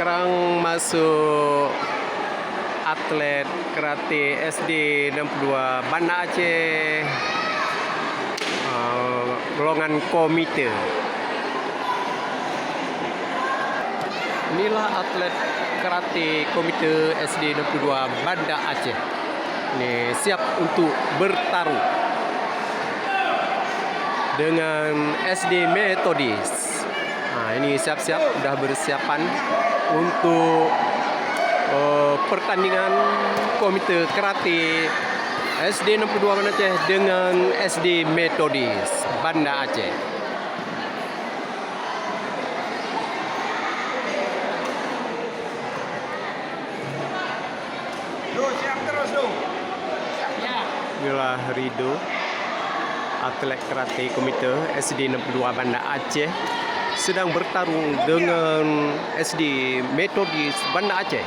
sekarang masuk atlet karate SD 62 Banda Aceh, golongan komite. Inilah atlet karate komite SD 62 Banda Aceh. Ini siap untuk bertarung dengan SD Metodis. Ini siap-siap, sudah bersiapan untuk pertandingan komite karate SD 62 Banda Aceh dengan SD Metodis Banda Aceh. Siap terus tuh. Inilah Rido, atlet karate komite SD 62 Banda Aceh, sedang bertarung dengan SD Metodis Banda Aceh.